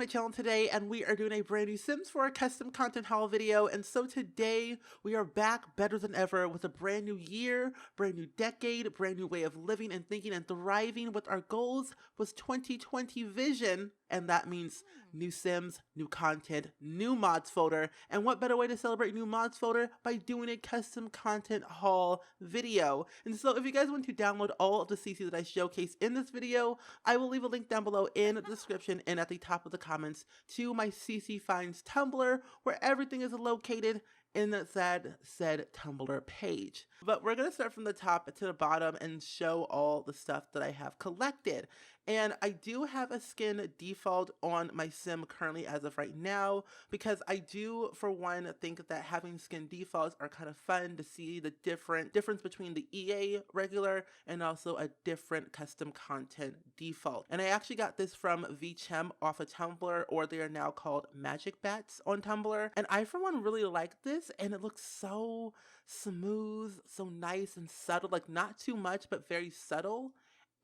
channel today, and we are doing a brand new Sims 4 custom content haul video. And so today we are back better than ever with a brand new year, brand new decade, brand new way of living and thinking and thriving. With our goals was 2020 vision, and that means new Sims, new content, new mods folder. And what better way to celebrate new mods folder by doing a custom content haul video. And so if you guys want to download all of the CC that I showcase in this video, I will leave a link down below in the description and at the top of the comments to my CC Finds Tumblr, where everything is located in that said Tumblr page. But we're going to start from the top to the bottom and show all the stuff that I have collected. And I do have a skin default on my sim currently as of right now, because I do, for one, think that having skin defaults are kind of fun to see the difference between the EA regular and also a different custom content default. And I actually got this from VChem off of Tumblr, or they are now called Magic Bats on Tumblr. And I, for one, really like this, and it looks so smooth, so nice and subtle, like not too much, but very subtle.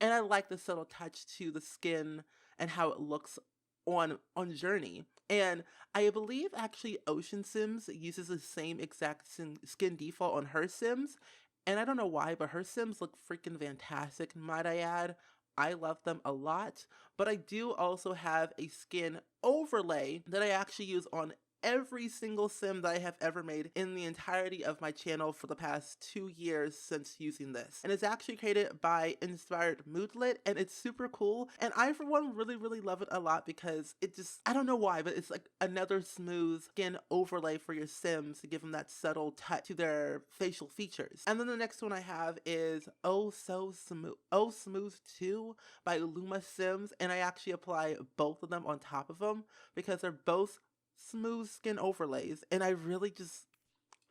And I like the subtle touch to the skin and how it looks on Journey. And I believe actually Ocean Sims uses the same exact skin default on her Sims. And I don't know why, but her Sims look freaking fantastic, might I add. I love them a lot. But I do also have a skin overlay that I actually use on every single sim that I have ever made in the entirety of my channel for the past 2 years since using this. And it's actually created by Inspired Moodlet, and it's super cool. And I, for one, really love it a lot because it just, I don't know why, but it's like another smooth skin overlay for your sims to give them that subtle touch to their facial features. And then the next one I have is Oh Smooth 2 by Luma Sims, and I actually apply both of them on top of them because they're both smooth skin overlays, and I really just,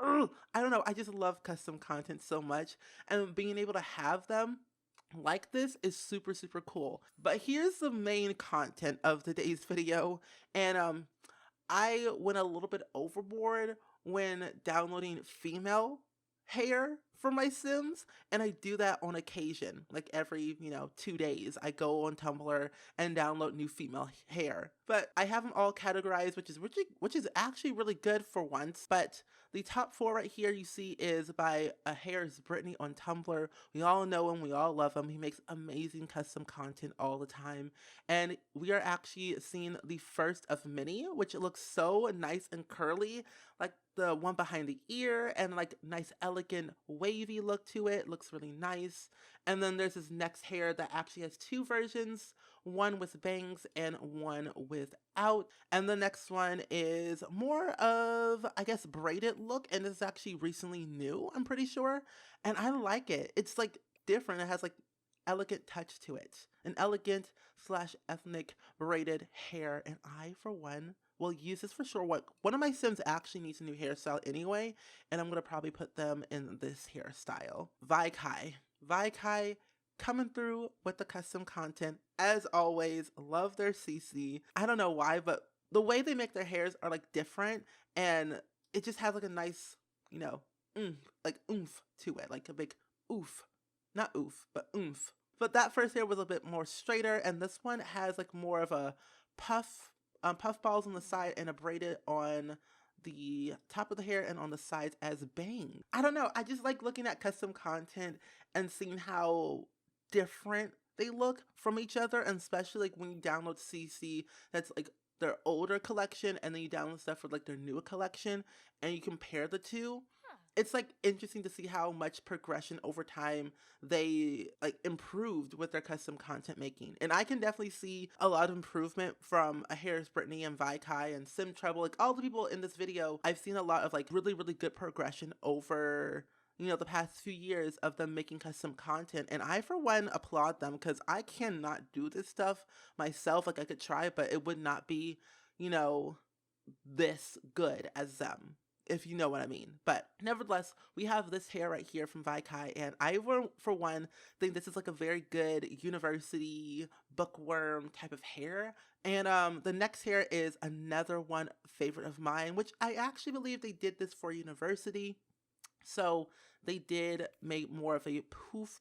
I don't know, I just love custom content so much, and being able to have them like this is super cool. But here's the main content of today's video, and I went a little bit overboard when downloading female hair for my Sims, and I do that on occasion, like every 2 days I go on Tumblr and download new female hair. But I have them all categorized, which is actually really good for once. But the top 4 right here you see is by MsGryphi on Tumblr. We all know him, we all love him. He makes amazing custom content all the time, and we are actually seeing the first of many, which looks so nice and curly, like the one behind the ear, and like nice elegant wavy look to it. Looks really nice. And then there's this next hair that actually has 2 versions, one with bangs and one without. And the next one is more of, I guess, braided look, and it's actually recently new, I'm pretty sure. And I like it. It's like different. It has like elegant touch to it. An elegant / ethnic braided hair, and I, for one, will use this for sure. One of my Sims actually needs a new hairstyle anyway, and I'm going to probably put them in this hairstyle. Vikai coming through with the custom content. As always, love their CC. I don't know why, but the way they make their hairs are like different, and it just has like a nice, like oomph to it, like a big oof. Not oof, but oomph. But that first hair was a bit more straighter, and this one has like more of a puff balls on the side and a braided on the top of the hair and on the sides as bangs. I don't know, I just like looking at custom content and seeing how different they look from each other, and especially like when you download CC that's like their older collection, and then you download stuff for like their newer collection, and you compare the two. It's like interesting to see how much progression over time they like improved with their custom content making. And I can definitely see a lot of improvement from MsGryphi and Vikai and Sim Trouble. Like all the people in this video, I've seen a lot of like really good progression over the past few years of them making custom content. And I, for one, applaud them, because I cannot do this stuff myself. Like I could try, but it would not be, this good as them, if you know what I mean. But nevertheless, we have this hair right here from Vikai, and I, for one, think this is like a very good university bookworm type of hair. And the next hair is another one favorite of mine, which I actually believe they did this for university. So they did make more of a poof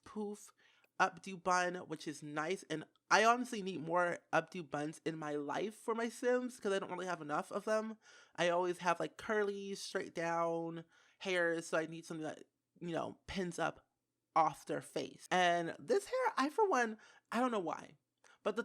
updo bun, which is nice. And I honestly need more updo buns in my life for my Sims because I don't really have enough of them. I always have like curly, straight down hairs, so I need something that, you know, pins up off their face. And this hair, I for one, I don't know why, but the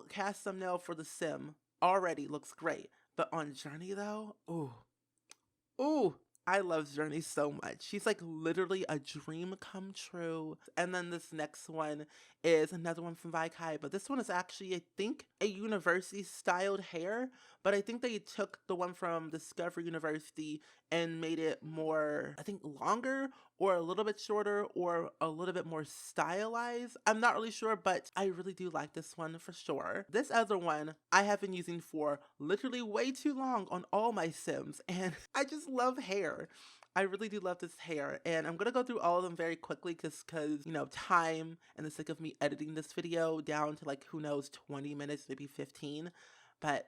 cast thumbnail for the Sim already looks great. But on Journey though, ooh, I love Journey so much. She's like literally a dream come true. And then this next one is another one from Vaikai, but this one is actually, I think, a university styled hair, but I think they took the one from Discovery University and made it more, I think, longer or a little bit shorter or a little bit more stylized. I'm not really sure, but I really do like this one for sure. This other one I have been using for literally way too long on all my Sims, and I just love hair. I really do love this hair, and I'm gonna go through all of them very quickly because you know, time and the sake of me editing this video down to like, who knows, 20 minutes, maybe 15. But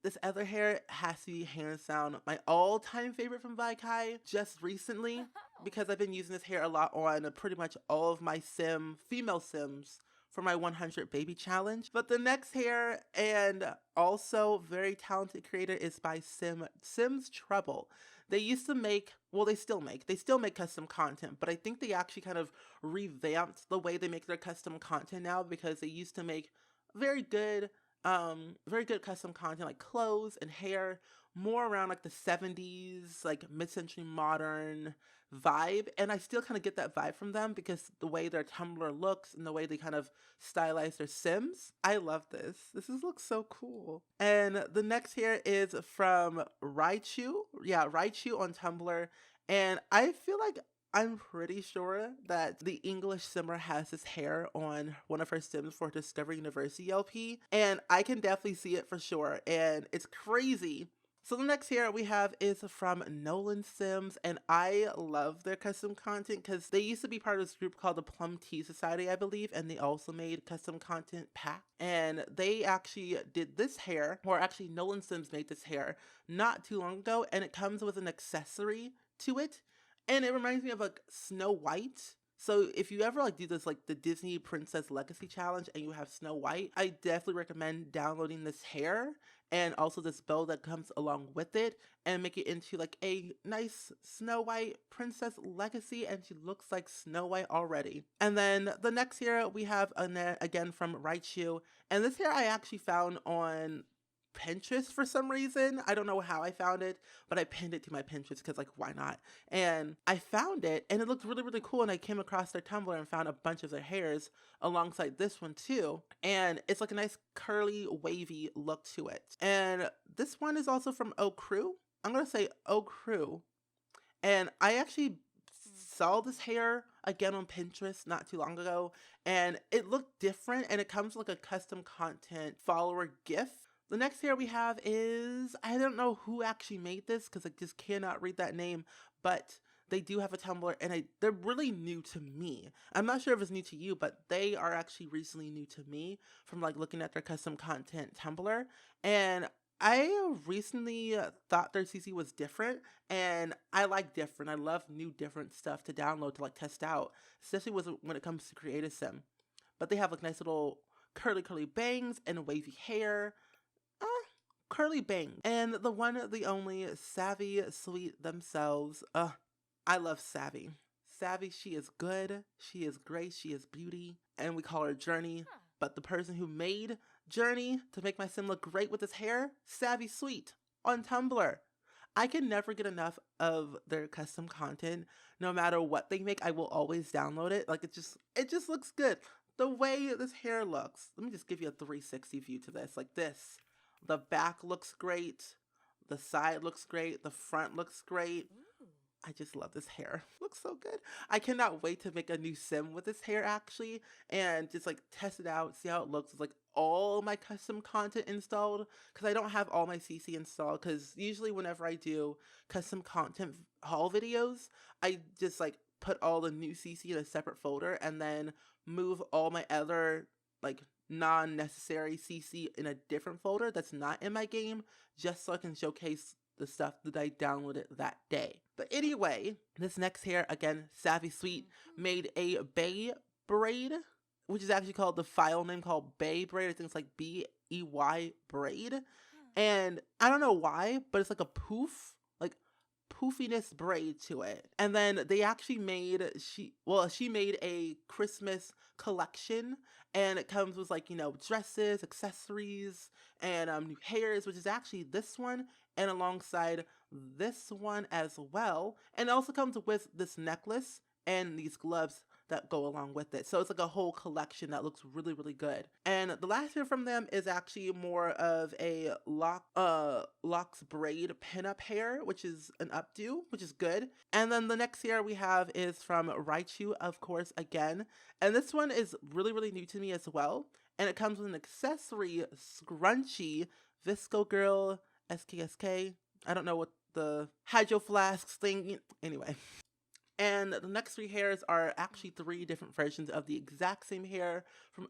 this other hair has to be hands down my all-time favorite from Vaikai just recently, because I've been using this hair a lot on pretty much all of my female Sims for my 100 baby challenge. But the next hair, and also very talented creator, is by Sims Trouble. They used to make, well, they still make custom content, but I think they actually kind of revamped the way they make their custom content now, because they used to make very good custom content like clothes and hair, more around like the 70s, like mid-century modern vibe. And I still kind of get that vibe from them because the way their Tumblr looks and the way they kind of stylize their Sims. I love this. This looks so cool. And the next here is from Raichu. Yeah, Raichu on Tumblr. And I feel like I'm pretty sure that the English Simmer has this hair on one of her Sims for Discovery University LP, and I can definitely see it for sure, and it's crazy. So the next hair we have is from Nolan Sims, and I love their custom content because they used to be part of this group called the Plum Tea Society, I believe, and they also made custom content pack. And they actually did this hair, or actually Nolan Sims made this hair not too long ago, and it comes with an accessory to it. And it reminds me of like Snow White. So if you ever like do this, like the Disney Princess Legacy Challenge, and you have Snow White, I definitely recommend downloading this hair and also this bow that comes along with it, and make it into like a nice Snow White Princess Legacy, and she looks like Snow White already. And then the next hair we have again from Raichu, and this hair I actually found on Pinterest for some reason. I don't know how I found it, but I pinned it to my Pinterest because, like, why not? And I found it, and it looked really, really cool, and I came across their Tumblr and found a bunch of their hairs alongside this one too, and it's like a nice curly, wavy look to it. And this one is also from O Crew. I'm gonna say O Crew, and I actually saw this hair again on Pinterest not too long ago, and it looked different, and it comes with like a custom content follower gift. The next hair we have is, I don't know who actually made this because I just cannot read that name, but they do have a Tumblr, and they're really new to me. I'm not sure if it's new to you, but they are actually recently new to me from like looking at their custom content Tumblr. And I recently thought their CC was different, and I like different. I love new different stuff to download to like test out, especially when it comes to Creative Sim. But they have like nice little curly bangs and wavy hair. Curly bangs. And the one, the only, Savvy Sweet themselves. I love Savvy. Savvy, she is good, she is great, she is beauty, and we call her Journey. But the person who made Journey to make my Sim look great with his hair, Savvy Sweet on Tumblr. I can never get enough of their custom content. No matter what they make, I will always download it. Like, it just looks good. The way this hair looks. Let me just give you a 360 view to this. Like this. The back looks great. The side looks great. The front looks great. I just love this hair. Looks so good. I cannot wait to make a new Sim with this hair actually, and just like test it out, see how it looks with like all my custom content installed, because I don't have all my CC installed, because usually whenever I do custom content haul videos, I just like put all the new CC in a separate folder and then move all my other like non-necessary CC in a different folder that's not in my game, just so I can showcase the stuff that I downloaded that day. But anyway, this next hair, again, Savvy Sweet made a bay braid, which is actually called the file name called Bay braid. I think it's like BEY braid. And I don't know why, but it's like a poofiness braid to it. And then they actually made, she made a Christmas collection, and it comes with like, you know, dresses, accessories, and new hairs, which is actually this one, and alongside this one as well. And it also comes with this necklace and these gloves that go along with it. So it's like a whole collection that looks really, really good. And the last hair from them is actually more of a locks braid pinup hair, which is an updo, which is good. And then the next hair we have is from Raichu, of course, again. And this one is really, really new to me as well. And it comes with an accessory scrunchie, Visco Girl, SKSK. I don't know what the Hydro Flasks thing, anyway. And the next three hairs are actually three different versions of the exact same hair from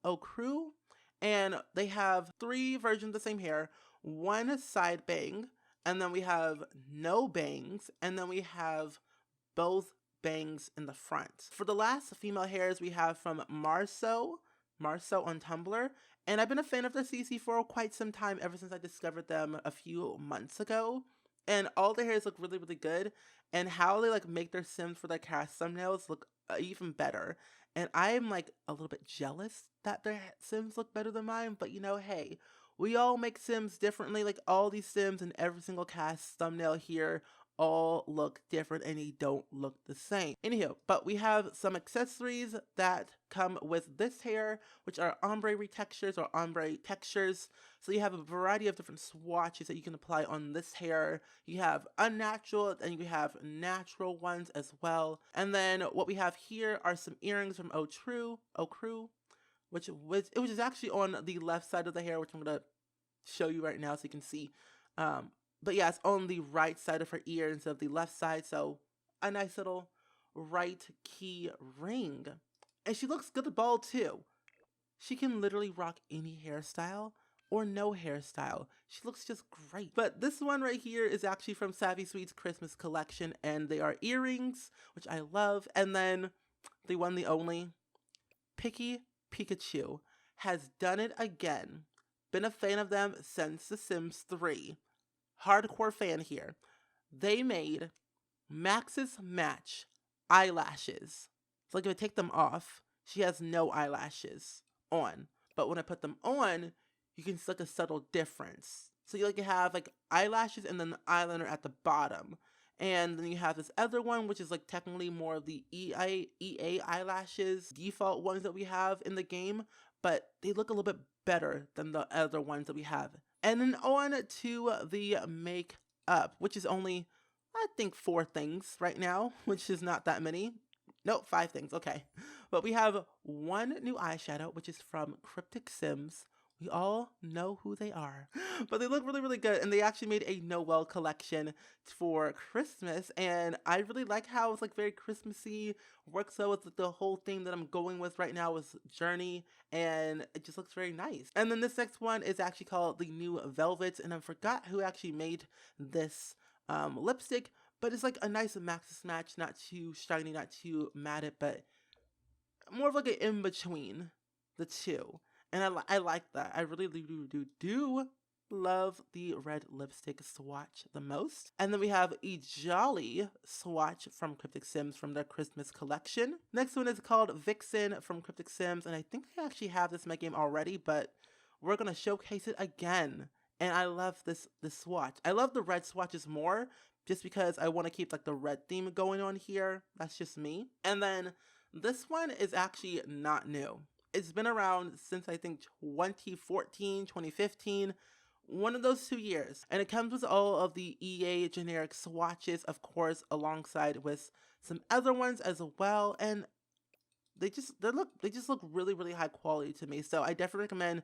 Okru. And they have three versions of the same hair. One side bang, and then we have no bangs, and then we have both bangs in the front. For the last female hairs, we have from Marso on Tumblr. And I've been a fan of the CC for quite some time, ever since I discovered them a few months ago. And all the hairs look really, really good. And how they like make their Sims for their cast thumbnails look even better. And I'm like a little bit jealous that their Sims look better than mine. But you know, hey, we all make Sims differently. Like all these Sims and every single cast thumbnail here all look different and they don't look the same. Anywho, but we have some accessories that come with this hair, which are ombre retextures or ombre textures. So you have a variety of different swatches that you can apply on this hair. You have unnatural and you have natural ones as well. And then what we have here are some earrings from Okru, which is actually on the left side of the hair, which I'm gonna show you right now so you can see. But yeah, it's on the right side of her ear instead of the left side, so a nice little right key ring. And she looks good bald too. She can literally rock any hairstyle or no hairstyle. She looks just great. But this one right here is actually from Savvy Sweet's Christmas collection, and they are earrings, which I love. And then the one, the only, Picky Pikachu has done it again. Been a fan of them since The Sims 3. Hardcore fan here. They made Maxis match eyelashes. So like if I take them off, she has no eyelashes on. But when I put them on, you can see like a subtle difference. So you have like eyelashes and then the eyeliner at the bottom. And then you have this other one, which is like technically more of the EA eyelashes, default ones that we have in the game. But they look a little bit better than the other ones that we have. And then on to the makeup, which is only, I think, 4 things right now, which is not that many. Nope, 5 things, okay. But we have one new eyeshadow, which is from Cryptic Sims. We all know who they are, but they look really, really good. And they actually made a Noel collection for Christmas. And I really like how it's like very Christmassy, works well with the whole theme that I'm going with right now is Journey. And it just looks very nice. And then this next one is actually called the New Velvets. And I forgot who actually made this lipstick, but it's like a nice Maxis match, not too shiny, not too matte, but more of like an in-between the two. And I like that. I really do love the red lipstick swatch the most. And then we have a Jolly swatch from Cryptic Sims from their Christmas collection. Next one is called Vixen from Cryptic Sims. And I think I actually have this in my game already, but we're going to showcase it again. And I love this swatch. I love the red swatches more just because I want to keep like the red theme going on here. That's just me. And then this one is actually not new. It's been around since I think 2014, 2015, one of those 2 years. And it comes with all of the EA generic swatches, of course, alongside with some other ones as well. And they just look really, really high quality to me. So I definitely recommend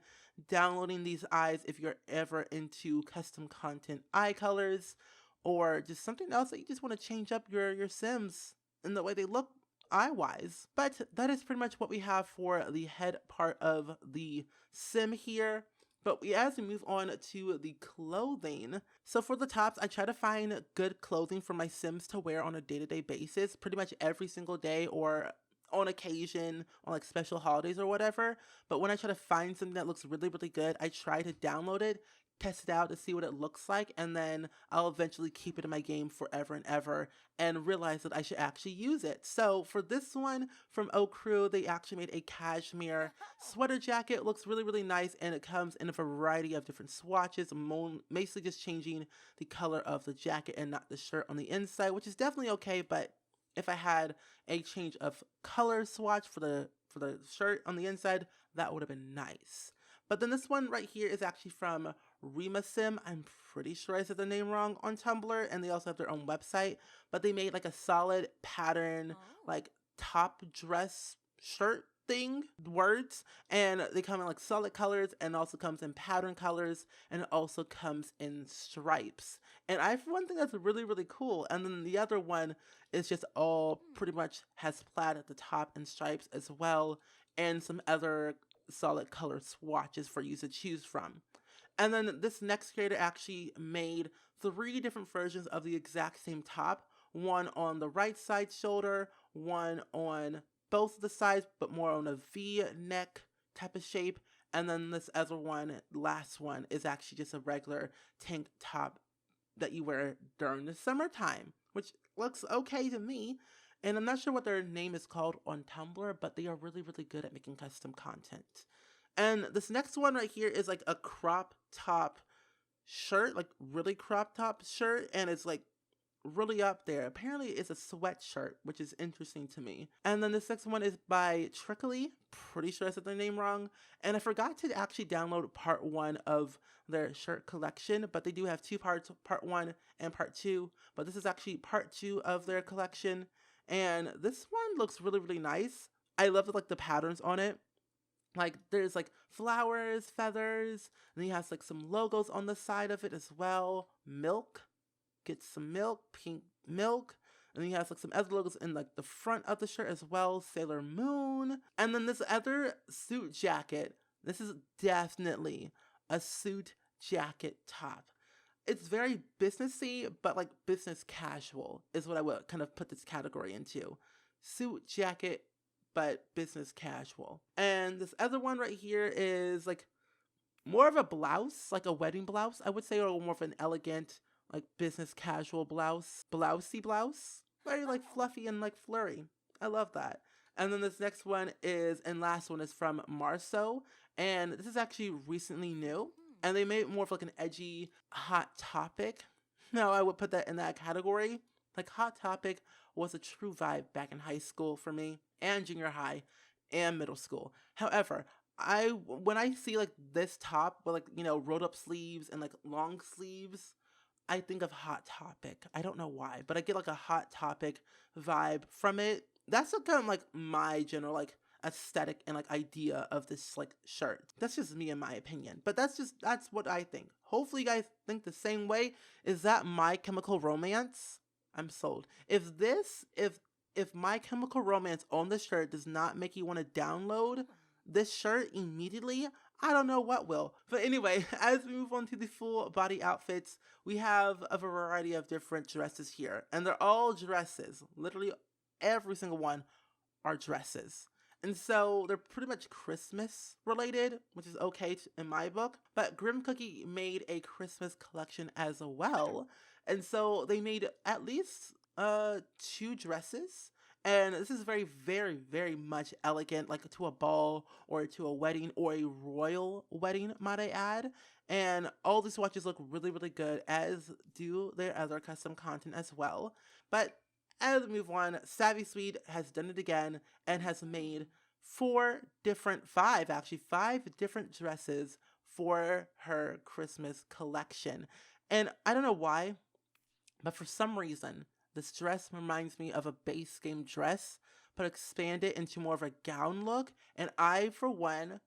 downloading these eyes if you're ever into custom content eye colors or just something else that you just want to change up your Sims in the way they look eye-wise. But that is pretty much what we have for the head part of the sim here. But as we move on to the clothing, so for the tops, I try to find good clothing for my Sims to wear on a day-to-day basis, pretty much every single day or on occasion, on like special holidays or whatever. But when I try to find something that looks really, really good, I try to download it, test it out to see what it looks like, and then I'll eventually keep it in my game forever and ever and realize that I should actually use it. So for this one from O Crew, they actually made a cashmere sweater jacket. It looks really, really nice, and it comes in a variety of different swatches, basically just changing the color of the jacket and not the shirt on the inside, which is definitely okay, but if I had a change of color swatch for the shirt on the inside, that would have been nice. But then this one right here is actually from Sim. I'm pretty sure I said the name wrong on Tumblr, and they also have their own website. But they made like a solid pattern, like top dress shirt thing, words, and they come in like solid colors, and also comes in pattern colors, and it also comes in stripes. And I, for one, think that's really, really cool. And then the other one is just all pretty much has plaid at the top and stripes as well, and some other solid color swatches for you to choose from. And then this next creator actually made 3 different versions of the exact same top, one on the right side shoulder, one on both of the sides, but more on a V-neck type of shape. And then this other one, last one, is actually just a regular tank top that you wear during the summertime, which looks okay to me. And I'm not sure what their name is called on Tumblr, but they are really, really good at making custom content. And this next one right here is like a crop top shirt, like really crop top shirt, and it's like really up there. Apparently it's a sweatshirt, which is interesting to me. And then this next one is by Trickly. Pretty sure I said their name wrong. And I forgot to actually download part 1 of their shirt collection, but they do have 2 parts, part 1 and part 2. But this is actually part 2 of their collection. And this one looks really, really nice. I love like the patterns on it. Like there's like flowers, feathers, and he has like some logos on the side of it as well. Milk, get some milk, pink milk. And he has like some other logos in like the front of the shirt as well. Sailor Moon. And then this other suit jacket. This is definitely a suit jacket top. It's very businessy, but like business casual is what I would kind of put this category into. Suit jacket, but business casual. And this other one right here is like more of a blouse, like a wedding blouse, I would say, or more of an elegant, like business casual blouse, blousey blouse. Very like fluffy and like flirty. I love that. And then this next one is, and last one is from Marceau. And this is actually recently new. And they made it more of like an edgy Hot Topic. No, I would put that in that category. Like Hot Topic was a true vibe back in high school for me, and junior high, and middle school. However, when I see like this top with like, you know, rolled up sleeves and like long sleeves, I think of Hot Topic. I don't know why, but I get like a Hot Topic vibe from it. That's kind of like my general like aesthetic and like idea of this like shirt. That's just me in my opinion, but that's what I think. Hopefully you guys think the same way. Is that My Chemical Romance? I'm sold. If My Chemical Romance on the shirt does not make you want to download this shirt immediately, I don't know what will. But anyway, as we move on to the full body outfits, we have a variety of different dresses here, and they're all dresses. Literally every single one are dresses. And so they're pretty much Christmas related, which is okay in my book. But Grim Cookie made a Christmas collection as well. And so they made at least 2 dresses. And this is very, very, very much elegant, like to a ball or to a wedding or a royal wedding, might I add. And all these watches look really, really good, as do their other custom content as well. But as we move on, Savvy Sweet has done it again and has made 5 different dresses for her Christmas collection. And I don't know why, but for some reason, this dress reminds me of a base game dress, but expanded into more of a gown look. And I, for one,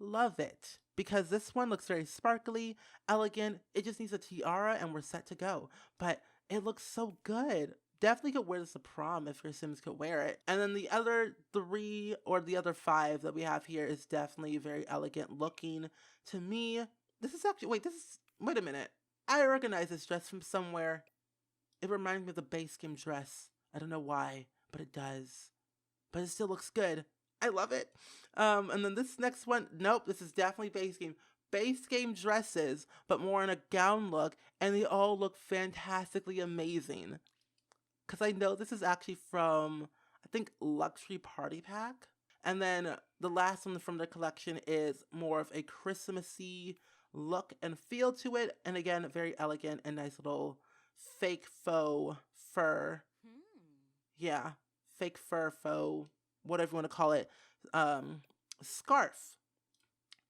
love it. Because this one looks very sparkly, elegant. It just needs a tiara and we're set to go. But it looks so good. Definitely could wear this to prom if your Sims could wear it. And then the other 3 or the other 5 that we have here is definitely very elegant looking. To me, this is actually, wait a minute. I recognize this dress from somewhere. It reminds me of the base game dress. I don't know why, but it does. but it still looks good. I love it. And then this next one, nope, this is definitely base game. Base game dresses, but more in a gown look, and they all look fantastically amazing. Because I know this is actually from, I think, Luxury Party Pack. And then the last one from their collection is more of a Christmassy look and feel to it. And again, very elegant and nice little fake faux fur. Yeah, fake fur, faux, whatever you want to call it, scarf.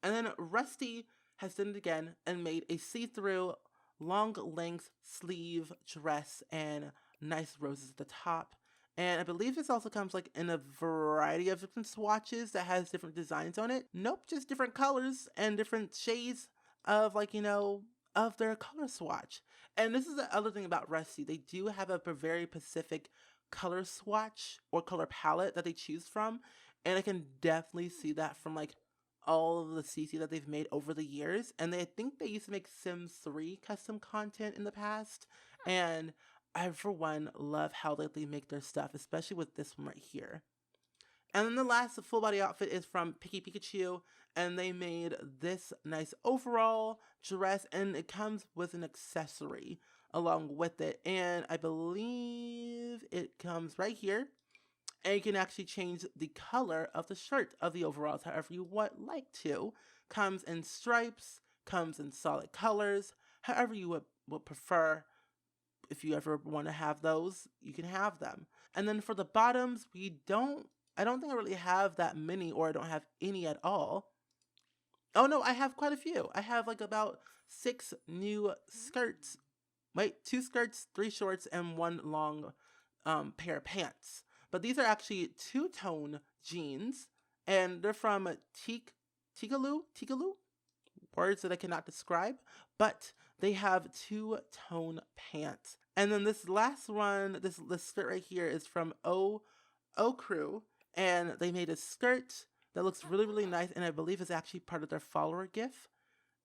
And then Rusty has done it again and made a see-through long length sleeve dress and nice roses at the top. And I believe this also comes like in a variety of different swatches that has different designs on it. Nope, just different colors and different shades of like, you know, of their color swatch. And this is the other thing about Rusty. They do have a very specific color swatch or color palette that they choose from. And I can definitely see that from like all of the CC that they've made over the years. And I think they used to make Sims 3 custom content in the past. And I, for one, love how they make their stuff, especially with this one right here. And then the last full body outfit is from Picky Pikachu, and they made this nice overall dress, and it comes with an accessory along with it. And I believe it comes right here, and you can actually change the color of the shirt of the overalls however you like to. Comes in stripes, comes in solid colors, however you would prefer. If you ever want to have those, you can have them. And then for the bottoms, I don't think I really have that many, or I don't have any at all. Oh no, I have quite a few. I have like about 6 new skirts. Wait, 2 skirts, 3 shorts, and 1 long pair of pants. But these are actually 2-tone jeans, and they're from Tigaloo? Words that I cannot describe, but they have 2-tone pants. And then this last one, this skirt right here is from O Crew, and they made a skirt that looks really, really nice, and I believe is actually part of their follower gift.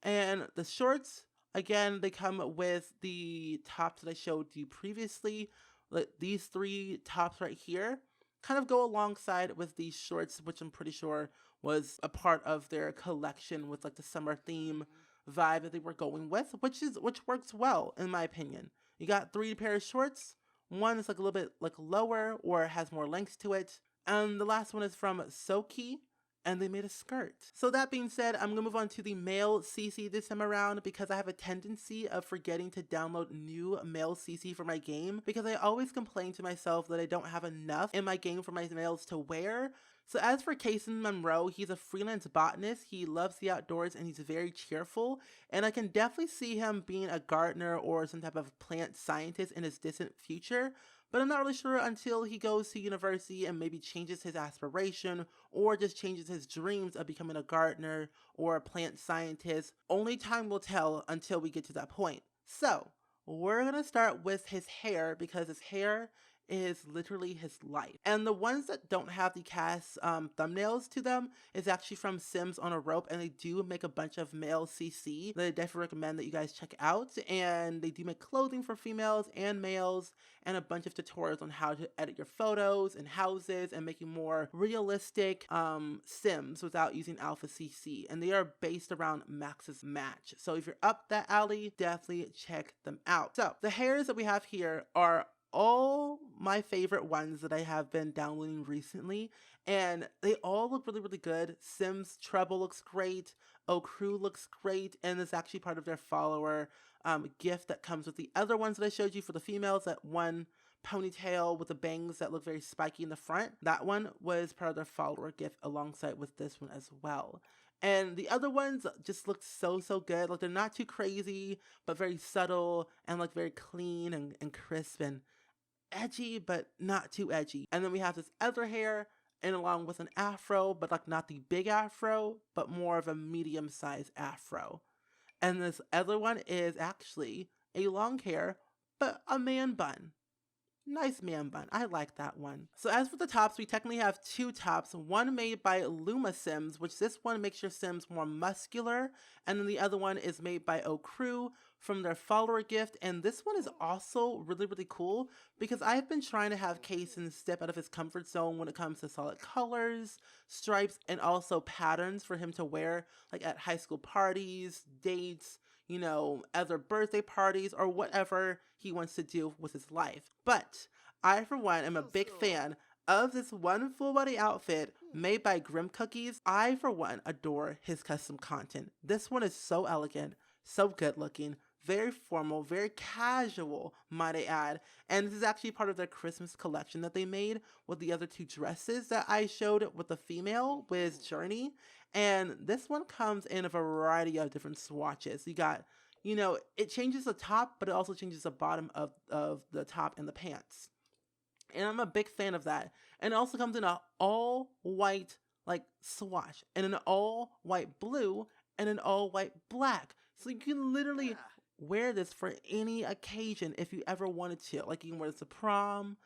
And the shorts, again, they come with the tops that I showed you previously. Like these 3 tops right here kind of go alongside with these shorts, which I'm pretty sure was a part of their collection with like the summer theme vibe that they were going with, which works well in my opinion. You got 3 pairs of shorts. One is like a little bit like lower or has more length to it. And the last one is from Soki, and they made a skirt. So that being said, I'm gonna move on to the male CC this time around, because I have a tendency of forgetting to download new male CC for my game, because I always complain to myself that I don't have enough in my game for my males to wear. So as for Kason Monroe, he's a freelance botanist, he loves the outdoors, and he's very cheerful, and I can definitely see him being a gardener or some type of plant scientist in his distant future. But I'm not really sure until he goes to university and maybe changes his aspiration or just changes his dreams of becoming a gardener or a plant scientist. Only time will tell until we get to that point. So, we're going to start with his hair, because his hair is literally his life. And the ones that don't have the cast thumbnails to them is actually from Sims on a Rope, and they do make a bunch of male CC that I definitely recommend that you guys check out. And they do make clothing for females and males, and a bunch of tutorials on how to edit your photos and houses and making more realistic Sims without using Alpha CC. And they are based around Maxis Match. So if you're up that alley, definitely check them out. So the hairs that we have here are all my favorite ones that I have been downloading recently, and they all look really, really good. Sims Treble looks great, O Crew looks great, and it's actually part of their follower gift that comes with the other ones that I showed you for the females. That one ponytail with the bangs that look very spiky in the front, that one was part of their follower gift alongside with this one as well. And the other ones just look so good. Like, they're not too crazy, but very subtle and like very clean and crisp and edgy, but not too edgy. And then we have this other hair, and along with an afro, but like not the big afro, but more of a medium-sized afro. And this other one is actually a long hair, but a man bun. Nice man bun. I like that one. So as for the tops, we technically have two tops. One made by SpringSims, which this one makes your Sims more muscular. And then the other one is made by Crew from their follower gift. And this one is also really, really cool because I've been trying to have Kaysen step out of his comfort zone when it comes to solid colors, stripes, and also patterns for him to wear like at high school parties, dates, you know, other birthday parties, or whatever he wants to do with his life. But I, for one, am a big fan of this one full body outfit made by Grim Cookies. I, for one, adore his custom content. This one is so elegant, so good looking, very formal, very casual, might I add. And this is actually part of their Christmas collection that they made with the other two dresses that I showed with the female with Journey. And this one comes in a variety of different swatches. You got, you know, it changes the top, but it also changes the bottom of the top and the pants. And I'm a big fan of that. And it also comes in an all white like swatch and an all white blue and an all white black. So you can literally wear this for any occasion if you ever wanted to. Like you can wear this to prom,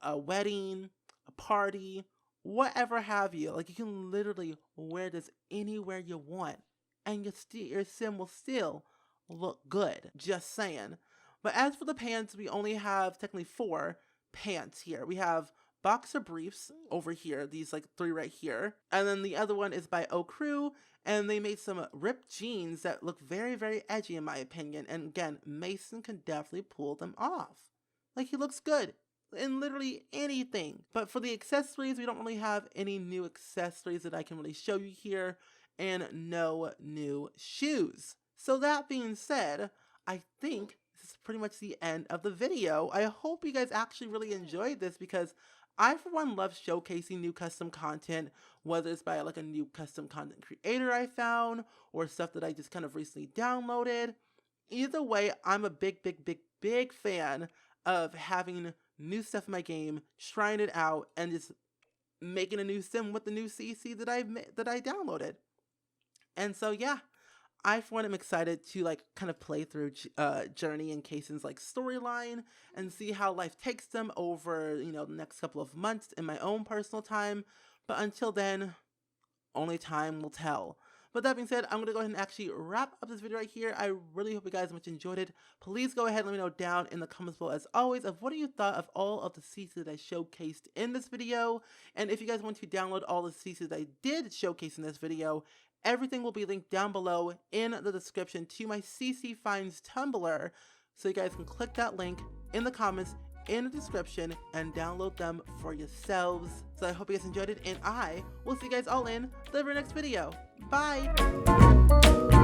a wedding, a party, whatever have you. Like you can literally wear this anywhere you want and your sim will still look good. Just saying. But as for the pants, we only have technically 4 pants here. We have boxer briefs over here, these like 3 right here, and then the other one is by Crew, and they made some ripped jeans that look very, very edgy in my opinion, and again, Mason can definitely pull them off. Like he looks good in literally anything. But for the accessories, we don't really have any new accessories that I can really show you here, and no new shoes. So that being said, I think this is pretty much the end of the video. I hope you guys actually really enjoyed this because I, for one, love showcasing new custom content, whether it's by like a new custom content creator I found or stuff that I just kind of recently downloaded. Either way, I'm a big, big, big, big fan of having new stuff in my game, trying it out, and just making a new sim with the new CC that I downloaded. And so, yeah. I, for one, am excited to like kind of play through Journey and Kaysen's like storyline and see how life takes them over, you know, the next couple of months in my own personal time. But until then, only time will tell. But that being said, I'm going to go ahead and actually wrap up this video right here. I really hope you guys much enjoyed it. Please go ahead and let me know down in the comments below, as always, of what you thought of all of the CCs that I showcased in this video. And if you guys want to download all the CCs that I did showcase in this video, everything will be linked down below in the description to my CC Finds Tumblr, so you guys can click that link in the comments in the description and download them for yourselves. So I hope you guys enjoyed it, and I will see you guys all in the very next video. Bye!